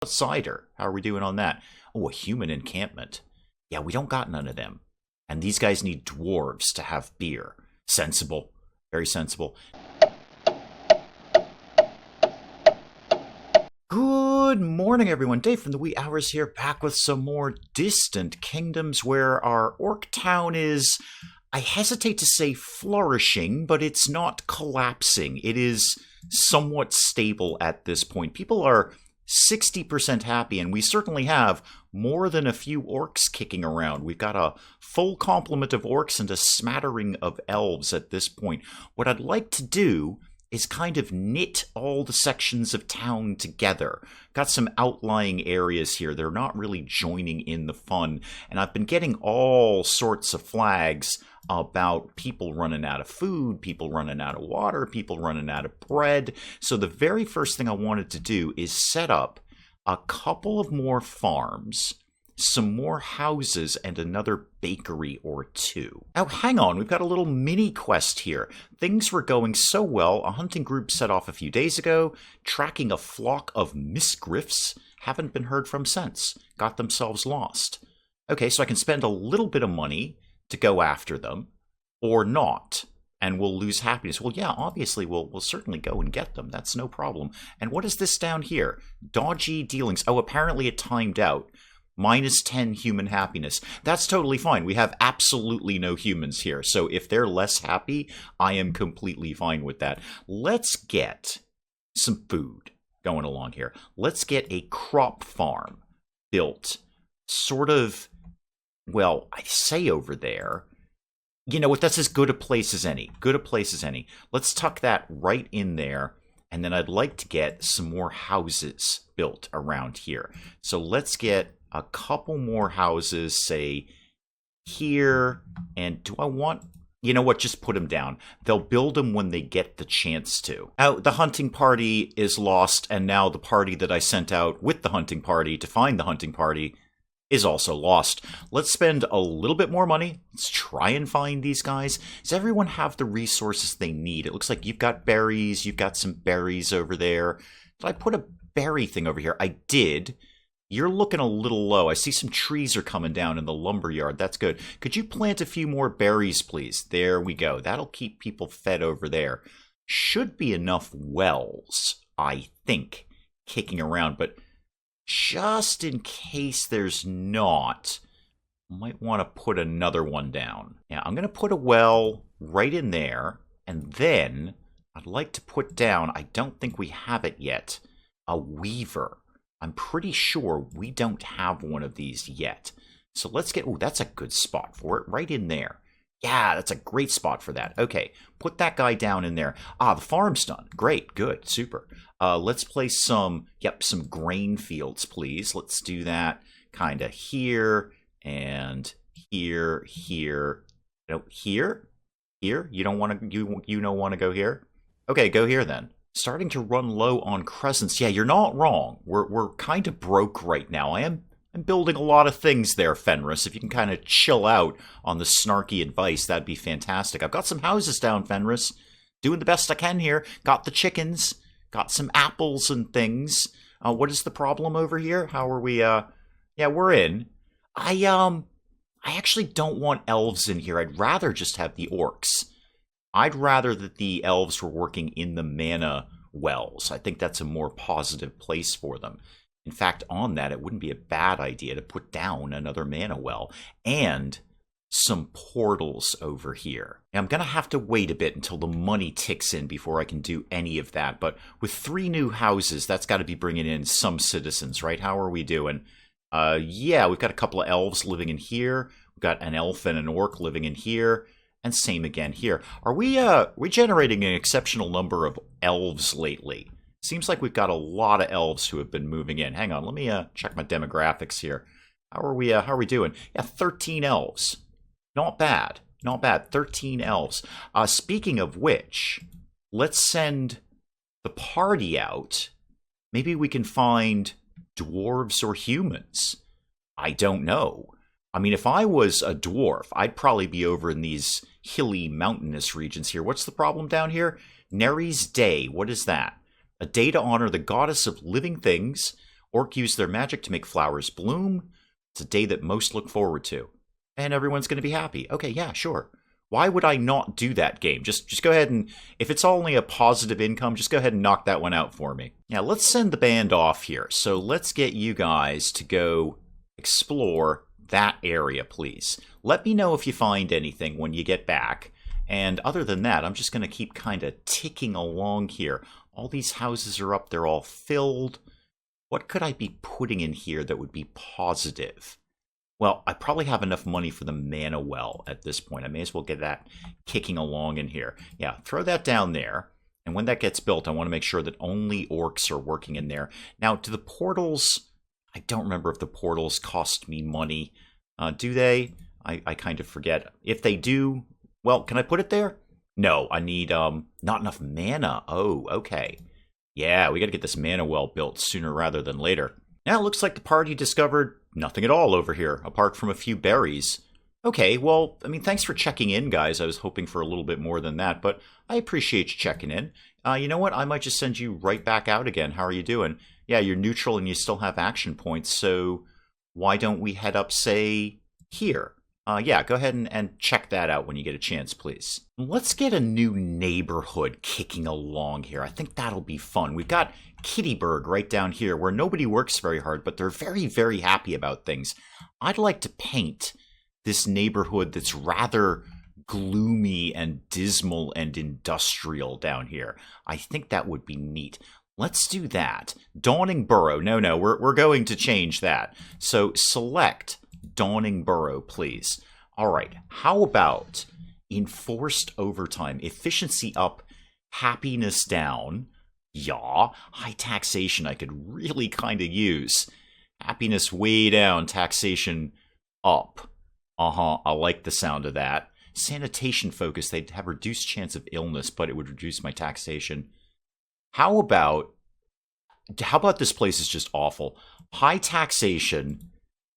Outsider. How are we doing on that? Oh, a human encampment. Yeah, we don't got none of them. And these guys need dwarves to have beer. Sensible. Very sensible. Good morning, everyone. Dave from the wee hours here, back with some more Distant Kingdoms, where our orc town is, I hesitate to say flourishing, but it's not collapsing. It is somewhat stable at this point. People are 60% happy, and we certainly have more than a few orcs kicking around. We've got a full complement of orcs and a smattering of elves at this point. What I'd like to do is kind of knit all the sections of town together. Got some outlying areas here. They're not really joining in the fun. And I've been getting all sorts of flags about people running out of food, people running out of water, people running out of bread. So the very first thing I wanted to do is set up a couple of more farms, some more houses, and another bakery or two. Now, hang on, we've got a little mini quest here. Things were going so well, a hunting group set off a few days ago, tracking a flock of mischievous, haven't been heard from since, got themselves lost. Okay, so I can spend a little bit of money to go after them, or not, and we'll lose happiness. Well, yeah, obviously we'll certainly go and get them. That's no problem. And what is this down here? Dodgy dealings. Oh, apparently it timed out. -10 human happiness. That's totally fine. We have absolutely no humans here. So if they're less happy, I am completely fine with that. Let's get some food going along here. Let's get a crop farm built. Sort of, well, I say over there. You know what? That's as good a place as any. Good a place as any. Let's tuck that right in there. And then I'd like to get some more houses built around here. So let's get a couple more houses, say, here. And do I want... You know what? Just put them down. They'll build them when they get the chance to. Now, the hunting party is lost, and now the party that I sent out with the hunting party to find the hunting party is also lost. Let's spend a little bit more money. Let's try and find these guys. Does everyone have the resources they need? It looks like you've got berries. You've got some berries over there. Did I put a berry thing over here? I did. You're looking a little low. I see some trees are coming down in the lumber yard. That's good. Could you plant a few more berries, please? There we go. That'll keep people fed over there. Should be enough wells, I think, kicking around. But just in case there's not, might want to put another one down. Yeah, I'm going to put a well right in there. And then I'd like to put down, I don't think we have it yet, a weaver. I'm pretty sure we don't have one of these yet. So let's get... Oh, that's a good spot for it. Right in there. Yeah, that's a great spot for that. Okay, put that guy down in there. Ah, the farm's done. Great, good, super. Let's place some... Yep, some grain fields, please. Let's do that kind of here and here, here. No, here? Here? You don't want to... You don't want to go here? Okay, go here then. Starting to run low on crescents. Yeah, you're not wrong. We're kind of broke right now. I'm building a lot of things there, Fenris. If you can kind of chill out on the snarky advice, that'd be fantastic. I've got some houses down, Fenris. Doing the best I can here. Got the chickens. Got some apples and things. What is the problem over here? How are we, Yeah, we're in. I actually don't want elves in here. I'd rather just have the orcs. I'd rather that the elves were working in the mana wells. I think that's a more positive place for them. In fact, on that, it wouldn't be a bad idea to put down another mana well and some portals over here. Now, I'm going to have to wait a bit until the money ticks in before I can do any of that. But with 3 new houses, that's got to be bringing in some citizens, right? How are we doing? Yeah, we've got a couple of elves living in here. We've got an elf and an orc living in here. And same again here. Are we generating an exceptional number of elves lately? Seems like we've got a lot of elves who have been moving in. Hang on, let me check my demographics here. How are we doing? Yeah, 13 elves. Not bad. Not bad. 13 elves. Speaking of which, let's send the party out. Maybe we can find dwarves or humans. I don't know. I mean, if I was a dwarf, I'd probably be over in these hilly, mountainous regions here. What's the problem down here? Neri's Day. What is that? A day to honor the goddess of living things. Orc use their magic to make flowers bloom. It's a day that most look forward to. And everyone's going to be happy. Okay, yeah, sure. Why would I not do that game? Just go ahead and, if it's only a positive income, just go ahead and knock that one out for me. Now, let's send the band off here. So let's get you guys to go explore that area, please. Let me know if you find anything when you get back. And other than that, I'm just going to keep kind of ticking along here. All these houses are up. They're all filled. What could I be putting in here that would be positive? Well, I probably have enough money for the mana well at this point. I may as well get that kicking along in here. Yeah, throw that down there. And when that gets built, I want to make sure that only orcs are working in there. Now, do the portals... I don't remember if the portals cost me money. Do they? I kind of forget. If they do... Well, can I put it there? No, I need not enough mana. Oh, okay. Yeah, we got to get this mana well built sooner rather than later. Now it looks like the party discovered nothing at all over here, apart from a few berries. Okay, well, I mean, thanks for checking in, guys. I was hoping for a little bit more than that, but I appreciate you checking in. You know what? I might just send you right back out again. How are you doing? Yeah, you're neutral and you still have action points, so why don't we head up, say, here? Yeah, go ahead and check that out when you get a chance, please. Let's get a new neighborhood kicking along here. I think that'll be fun. We've got Kittyburg right down here where nobody works very hard, but they're very, very happy about things. I'd like to paint this neighborhood that's rather gloomy and dismal and industrial down here. I think that would be neat. Let's do that. Dawning Burrow. No, we're going to change that. So select Dawning Burrow, please. All right, how about enforced overtime? Efficiency up, happiness down. Yeah, high taxation I could really kind of use. Happiness way down, taxation up. I like the sound of that. Sanitation focus, they'd have reduced chance of illness, but it would reduce my taxation. How about this place is just awful. High taxation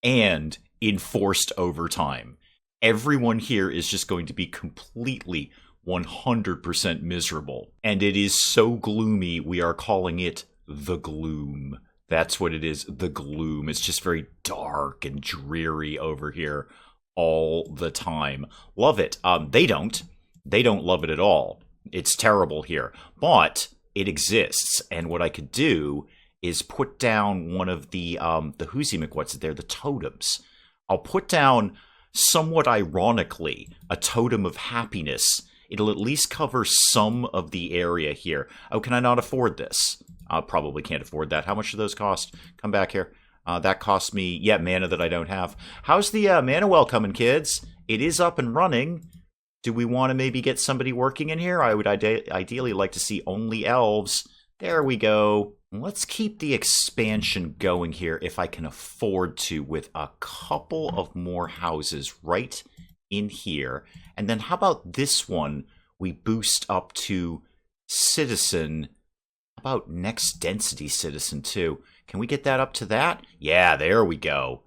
and enforced overtime. Everyone here is just going to be completely 100% miserable. And it is so gloomy, we are calling it the gloom. That's what it is, the gloom. It's just very dark and dreary over here all the time. Love it. They don't love it at all. It's terrible here. But it exists. And what I could do is put down one of the Huzimek, what's it there, the totems. I'll put down, somewhat ironically, a totem of happiness. It'll at least cover some of the area here. Oh, can I not afford this? I probably can't afford that. How much do those cost? Come back here. That cost me, mana that I don't have. How's the mana well coming, kids? It is up and running. Do we want to maybe get somebody working in here? I would ideally like to see only elves. There we go. Let's keep the expansion going here if I can afford to, with a couple of more houses right in here. And then how about this one? We boost up to citizen. How about next density citizen too? Can we get that up to that? Yeah, there we go.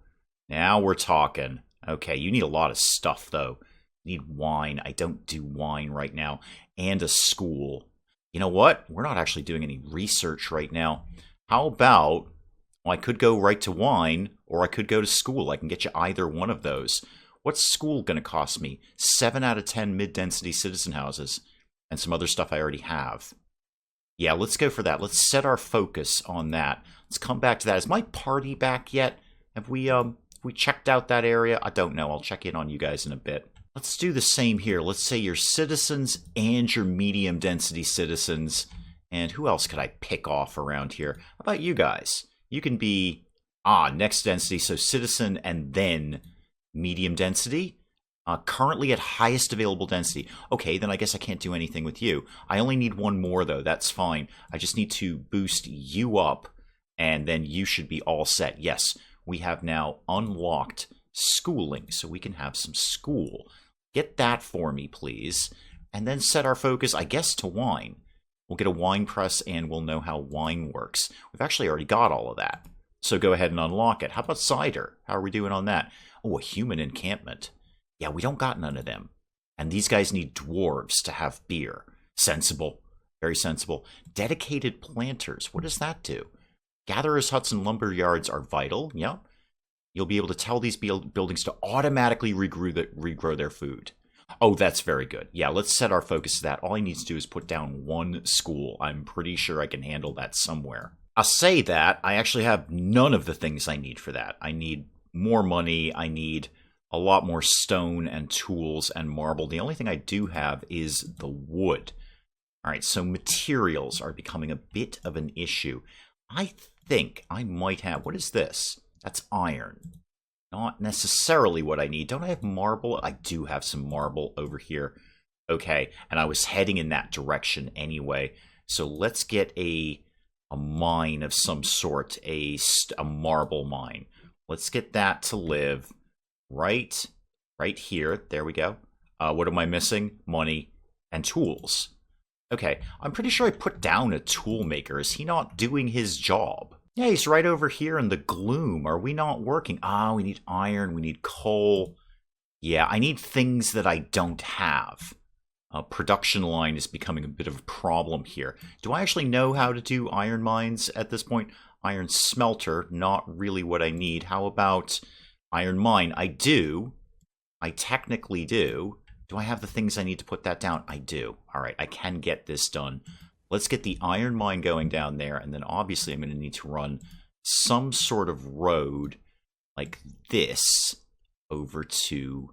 Now we're talking. Okay, you need a lot of stuff though. You need wine. I don't do wine right now. And a school. You know what? We're not actually doing any research right now. How about, well, I could go right to wine, or I could go to school. I can get you either one of those. What's school going to cost me? 7 out of 10 mid-density citizen houses. And some other stuff I already have. Yeah, let's go for that. Let's set our focus on that. Let's come back to that. Is my party back yet? Have we checked out that area? I don't know. I'll check in on you guys in a bit. Let's do the same here. Let's say your citizens and your medium density citizens. And who else could I pick off around here? How about you guys? You can be, next density, so citizen and then medium density. Currently at highest available density. Okay, then I guess I can't do anything with you. I only need one more though, that's fine. I just need to boost you up, and then you should be all set. Yes, we have now unlocked schooling, so we can have some school. Get that for me, please. And then set our focus, I guess, to wine. We'll get a wine press and we'll know how wine works. We've actually already got all of that. So go ahead and unlock it. How about cider? How are we doing on that? Oh, a human encampment. Yeah, we don't got none of them. And these guys need dwarves to have beer. Sensible. Very sensible. Dedicated planters. What does that do? Gatherers' huts and lumber yards are vital. Yep. You'll be able to tell these buildings to automatically regrow their food. Oh, that's very good. Yeah, let's set our focus to that. All I need to do is put down one school. I'm pretty sure I can handle that somewhere. I'll say that I actually have none of the things I need for that. I need more money. I need a lot more stone and tools and marble. The only thing I do have is the wood. All right, so materials are becoming a bit of an issue. I think I might have... What is this? That's iron. Not necessarily what I need. Don't I have marble? I do have some marble over here. Okay, and I was heading in that direction anyway. So let's get a mine of some sort, a marble mine. Let's get that to live right here. There we go. What am I missing? Money and tools. Okay, I'm pretty sure I put down a tool maker. Is he not doing his job? Yeah, he's right over here in the gloom. Are we not working? We need iron, we need coal. Yeah, I need things that I don't have. Production line is becoming a bit of a problem here. Do I actually know how to do iron mines at this point? Iron smelter, not really what I need. How about iron mine? I do. I technically do. Do I have the things I need to put that down? I do. All right, I can get this done. Let's get the iron mine going down there, and then obviously I'm going to need to run some sort of road like this over to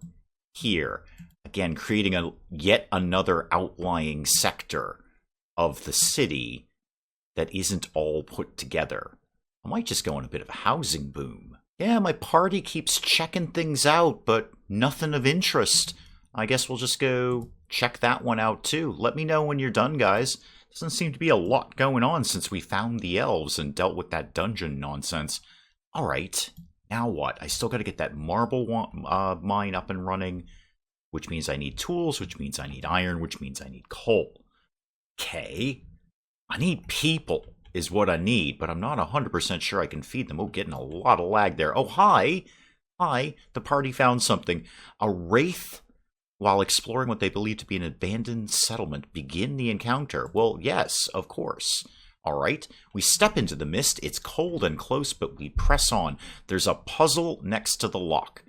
here. Again, creating yet another outlying sector of the city that isn't all put together. I might just go on a bit of a housing boom. Yeah, my party keeps checking things out, but nothing of interest. I guess we'll just go check that one out too. Let me know when you're done, guys. Doesn't seem to be a lot going on since we found the elves and dealt with that dungeon nonsense. All right, now what? I still got to get that marble mine up and running, which means I need tools, which means I need iron, which means I need coal. Okay, I need people is what I need, but I'm not 100% sure I can feed them. Oh, getting a lot of lag there. Oh, hi. Hi, the party found something. A wraith, while exploring what they believe to be an abandoned settlement, begin the encounter. Well, yes, of course. All right, we step into the mist. It's cold and close, but we press on. There's a puzzle next to the lock.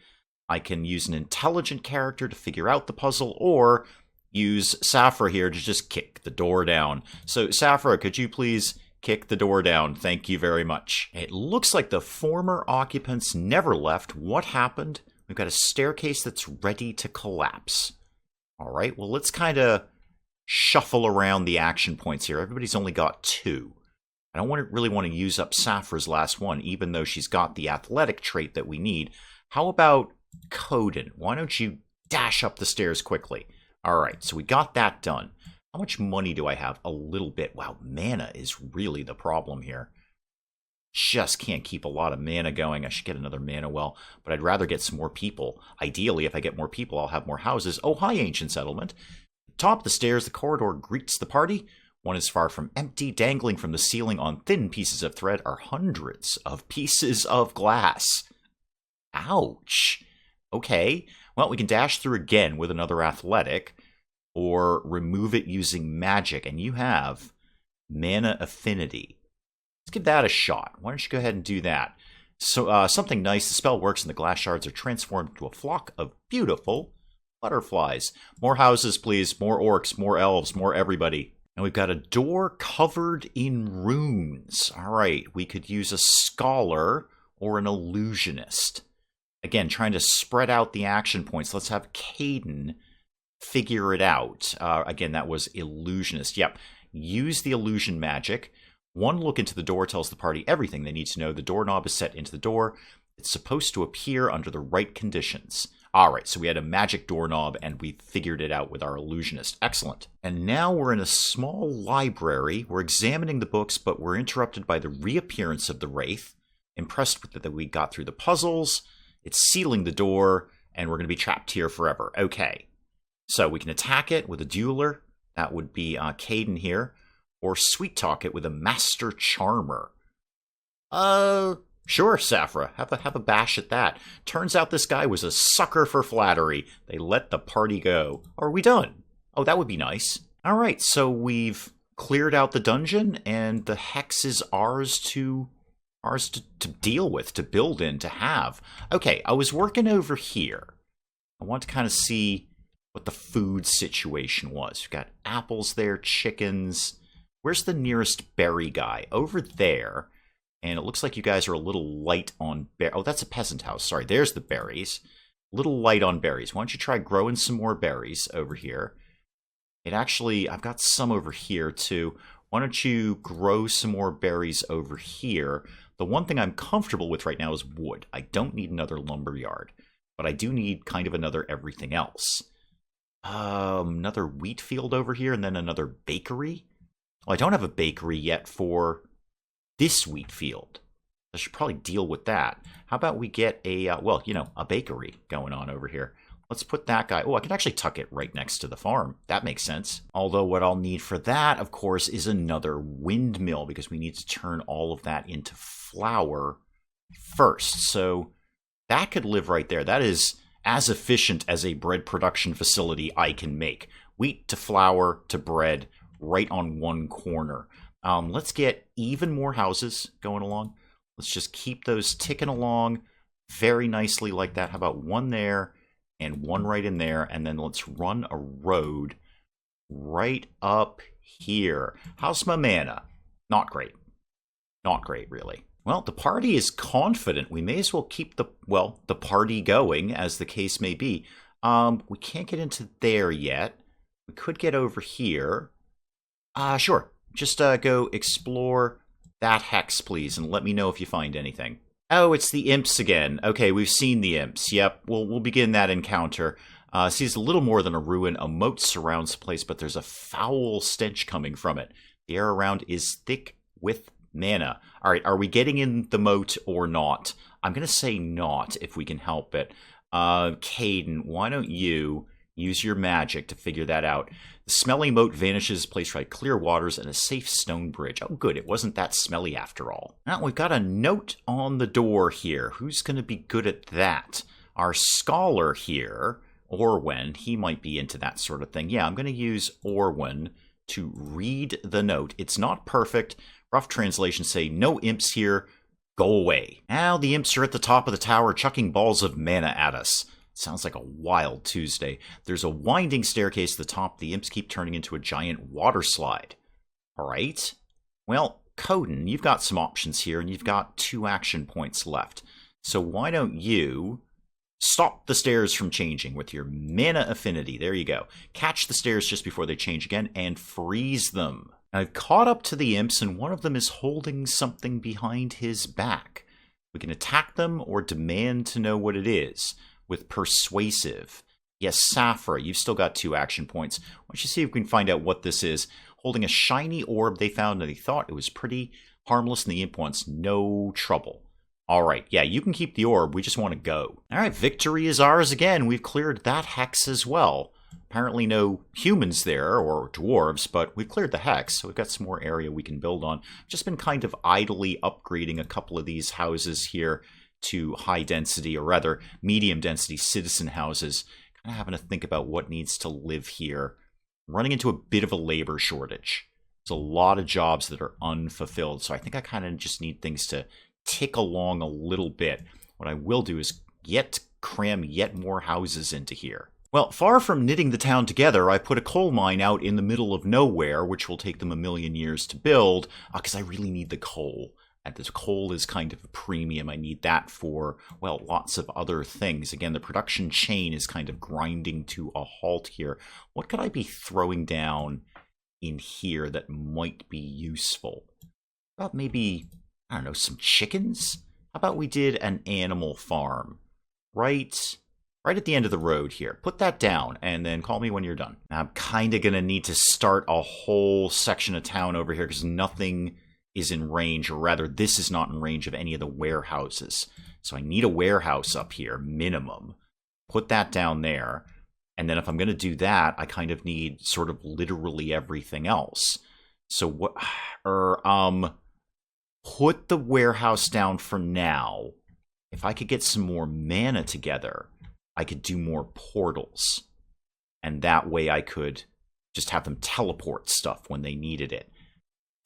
I can use an intelligent character to figure out the puzzle, or use Saphra here to just kick the door down. So, Saphra, could you please kick the door down? Thank you very much. It looks like the former occupants never left. What happened? We've got a staircase that's ready to collapse. All right, well, let's kind of shuffle around the action points here. Everybody's only got 2. I don't really want to use up Saphra's last one, even though she's got the athletic trait that we need. How about Coden? Why don't you dash up the stairs quickly? All right, so we got that done. How much money do I have? A little bit. Wow, mana is really the problem here. Just can't keep a lot of mana going. I should get another mana well, but I'd rather get some more people. Ideally, if I get more people, I'll have more houses. Oh, hi, ancient settlement. Top of the stairs, the corridor greets the party. One is far from empty. Dangling from the ceiling on thin pieces of thread are hundreds of pieces of glass. Ouch. Okay, well, we can dash through again with another athletic, or remove it using magic, and you have mana affinity. Let's give that a shot. Why don't you go ahead and do that? So, something nice. The spell works and the glass shards are transformed into a flock of beautiful butterflies. More houses, please. More orcs, more elves, more everybody. And we've got a door covered in runes. All right, we could use a scholar or an illusionist. Again, trying to spread out the action points. Let's have Caden figure it out. Again, that was illusionist. Yep, use the illusion magic. One look into the door tells the party everything they need to know. The doorknob is set into the door. It's supposed to appear under the right conditions. All right, so we had a magic doorknob, and we figured it out with our illusionist. Excellent. And now we're in a small library. We're examining the books, but we're interrupted by the reappearance of the wraith. Impressed with that we got through the puzzles. It's sealing the door, and we're going to be trapped here forever. Okay, so we can attack it with a dueler. That would be Caden here. Or sweet talk it with a master charmer. Sure, Saphra. Have a bash at that. Turns out this guy was a sucker for flattery. They let the party go. Are we done? Oh, that would be nice. All right, so we've cleared out the dungeon, and the hex is ours to ours to deal with, to build in, to have. Okay, I was working over here. I want to kind of see what the food situation was. We've got apples there, chickens. Where's the nearest berry guy? Over there. And it looks like you guys are a little light on berries. Oh, that's a peasant house. Sorry, there's the berries. A little light on berries. Why don't you try growing some more berries over here? It actually, I've got some over here too. Why don't you grow some more berries over here? The one thing I'm comfortable with right now is wood. I don't need another lumber yard, but I do need kind of another everything else. Another wheat field over here and then another bakery. Well, I don't have a bakery yet for this wheat field. I should probably deal with that. How about we get a, well, you know, a bakery going on over here. Let's put that guy. Oh, I can actually tuck it right next to the farm. That makes sense. Although what I'll need for that, of course, is another windmill because we need to turn all of that into flour first. So that could live right there. That is as efficient as a bread production facility I can make. Wheat to flour to bread right on one corner. Let's get even more houses going along. Let's just keep those ticking along very nicely like that. How about one there and one right in there? And then let's run a road right up here. How's my mana? Not great. Not great, really. Well, the party is confident. We may as well keep the party going, as the case may be. We can't get into there yet. We could get over here. Sure. Just go explore that hex, please, and let me know if you find anything. Oh, it's the Imps again. Okay, we've seen the Imps. Yep, we'll begin that encounter. Sees a little more than a ruin. A moat surrounds the place, but there's a foul stench coming from it. The air around is thick with mana. All right, are we getting in the moat or not? I'm going to say not, if we can help it. Caden, why don't you use your magic to figure that out? The smelly moat vanishes, placed by clear waters and a safe stone bridge. Oh, good. It wasn't that smelly after all. Now, we've got a note on the door here. Who's going to be good at that? Our scholar here, Orwin, he might be into that sort of thing. Yeah, I'm going to use Orwin to read the note. It's not perfect. Rough translations say, no imps here. Go away. Now the imps are at the top of the tower, chucking balls of mana at us. Sounds like a wild Tuesday. There's a winding staircase at the top. The imps keep turning into a giant water slide. All right. Well, Coden, you've got some options here, and you've got 2 action points left. So why don't you stop the stairs from changing with your mana affinity? There you go. Catch the stairs just before they change again and freeze them. I've caught up to the imps, and one of them is holding something behind his back. We can attack them or demand to know what it is with persuasive. Yes, Safra, you've still got 2 action points. Why don't you see if we can find out what this is? Holding a shiny orb they found, and they thought it was pretty harmless, and the imp wants no trouble. All right, yeah, you can keep the orb. We just want to go. All right, victory is ours again. We've cleared that hex as well. Apparently no humans there, or dwarves, but we've cleared the hex, so we've got some more area we can build on. Just been kind of idly upgrading a couple of these houses here to high density, or rather medium density citizen houses. Kind of having to think about what needs to live here. Running into a bit of a labor shortage. There's a lot of jobs that are unfulfilled, so I think I kind of just need things to tick along a little bit. What I will do is cram yet more houses into here. Well, far from knitting the town together, I put a coal mine out in the middle of nowhere, which will take them 1,000,000 years to build, because I really need the coal. And this coal is kind of a premium. I need that for, well, lots of other things. Again, the production chain is kind of grinding to a halt here. What could I be throwing down in here that might be useful? How about maybe, I don't know, some chickens? How about we did an animal farm? Right at the end of the road here. Put that down, and then call me when you're done. I'm kind of going to need to start a whole section of town over here, because nothing is in range, or rather, this is not in range of any of the warehouses. So I need a warehouse up here, minimum. Put that down there, and then if I'm going to do that, I kind of need sort of literally everything else. So what? Put the warehouse down for now. If I could get some more mana together, I could do more portals. And that way I could just have them teleport stuff when they needed it.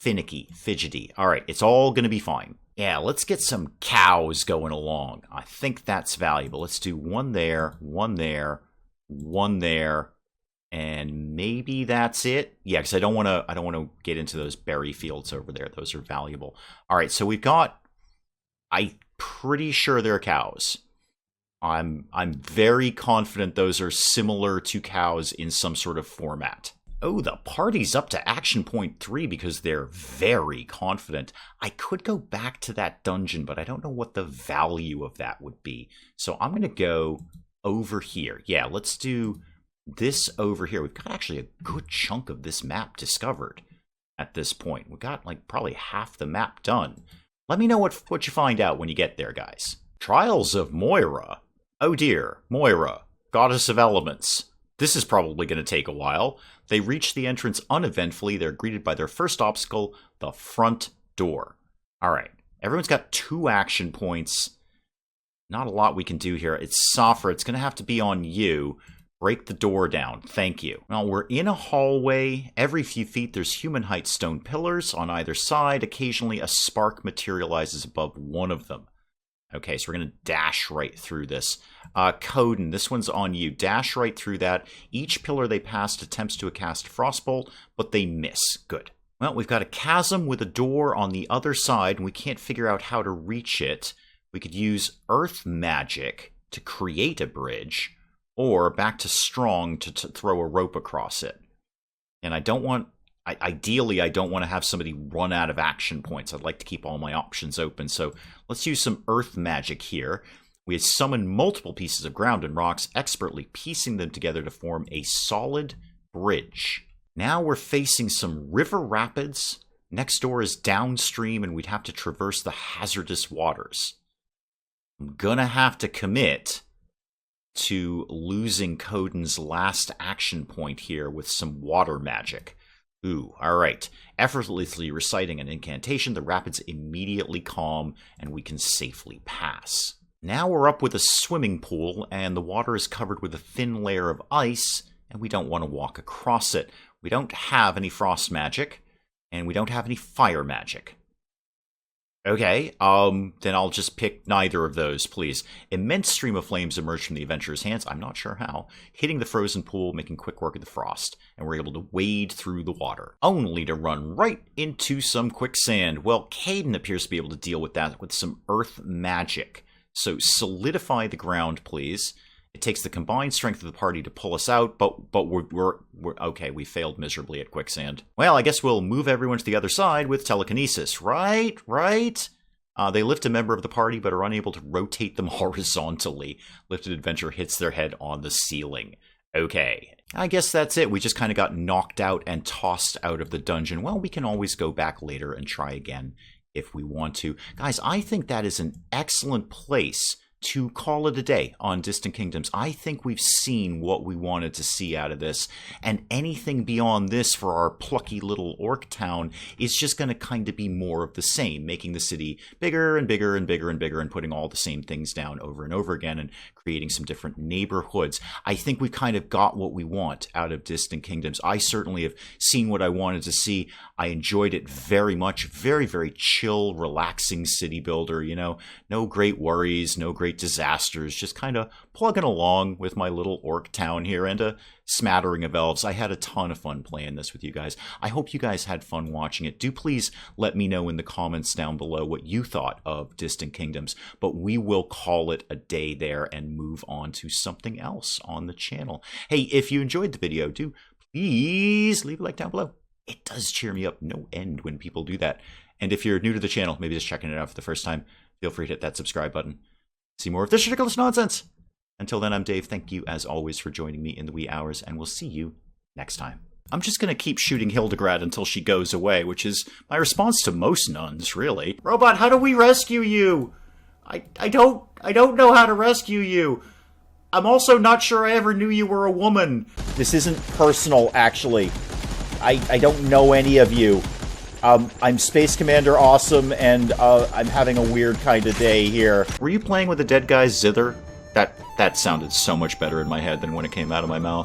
finicky, fidgety. All right, it's all going to be fine. Yeah, let's get some cows going along. I think that's valuable. Let's do one there, one there, one there, and maybe that's it. Yeah, because I don't want to get into those berry fields over there. Those are valuable. All right, so we've got. I'm pretty sure they're cows. I'm very confident those are similar to cows in some sort of format. Oh, the party's up to action point 3 because they're very confident. I could go back to that dungeon, but I don't know what the value of that would be. So I'm going to go over here. Yeah, let's do this over here. We've got actually a good chunk of this map discovered at this point. We've got like probably half the map done. Let me know what you find out when you get there, guys. Trials of Moira. Oh dear, Moira, goddess of elements. This is probably going to take a while. They reach the entrance uneventfully. They're greeted by their first obstacle, the front door. All right, everyone's got 2 action points. Not a lot we can do here. It's Safra. It's going to have to be on you. Break the door down. Thank you. Well, we're in a hallway. Every few feet, there's human-height stone pillars on either side. Occasionally, a spark materializes above one of them. Okay, so we're going to dash right through this. Coden, this one's on you. Dash right through that. Each pillar they pass attempts to cast Frostbolt, but they miss. Good. Well, we've got a chasm with a door on the other side, and we can't figure out how to reach it. We could use Earth Magic to create a bridge, or back to Strong to throw a rope across it. And I don't want... Ideally, I don't want to have somebody run out of action points. I'd like to keep all my options open. So let's use some Earth Magic here. We summon multiple pieces of ground and rocks, expertly piecing them together to form a solid bridge. Now we're facing some river rapids. Next door is downstream, and we'd have to traverse the hazardous waters. I'm gonna have to commit to losing Coden's last action point here with some water magic. Ooh, alright. Effortlessly reciting an incantation, the rapids immediately calm, and we can safely pass. Now we're up with a swimming pool, and the water is covered with a thin layer of ice, and we don't want to walk across it. We don't have any frost magic, and we don't have any fire magic. Okay, then I'll just pick neither of those, please. Immense stream of flames emerge from the adventurer's hands, I'm not sure how, hitting the frozen pool, making quick work of the frost, and we're able to wade through the water, only to run right into some quicksand. Well, Caden appears to be able to deal with that with some earth magic. So solidify the ground, please. It takes the combined strength of the party to pull us out, but we're okay, we failed miserably at quicksand. Well, I guess we'll move everyone to the other side with telekinesis, right? They lift a member of the party, but are unable to rotate them horizontally. Lifted adventurer hits their head on the ceiling. Okay, I guess that's it. We just kind of got knocked out and tossed out of the dungeon. Well, we can always go back later and try again if we want to. Guys, I think that is an excellent place to call it a day on Distant Kingdoms. I think we've seen what we wanted to see out of this, and anything beyond this for our plucky little orc town is just going to kind of be more of the same, making the city bigger and bigger and bigger and bigger and putting all the same things down over and over again and creating some different neighborhoods. I think we've kind of got what we want out of Distant Kingdoms. I certainly have seen what I wanted to see. I enjoyed it very much. Very, very chill, relaxing city builder, you know. No great worries, no great disasters, just kind of plugging along with my little orc town here and a smattering of elves. I had a ton of fun playing this with you guys. I hope you guys had fun watching it. Do please let me know in the comments down below what you thought of Distant Kingdoms, but we will call it a day there and move on to something else on the channel. Hey, if you enjoyed the video, do please leave a like down below. It does cheer me up no end when people do that. And if you're new to the channel, maybe just checking it out for the first time, feel free to hit that subscribe button. See more of this ridiculous nonsense. Until then, I'm Dave. Thank you, as always, for joining me in the wee hours, and we'll see you next time. I'm just going to keep shooting Hildegrad until she goes away, which is my response to most nuns, really. Robot, how do we rescue you? I don't know how to rescue you. I'm also not sure I ever knew you were a woman. This isn't personal, actually. I don't know any of you. I'm Space Commander Awesome, and I'm having a weird kind of day here. Were you playing with the dead guy's zither? That sounded so much better in my head than when it came out of my mouth.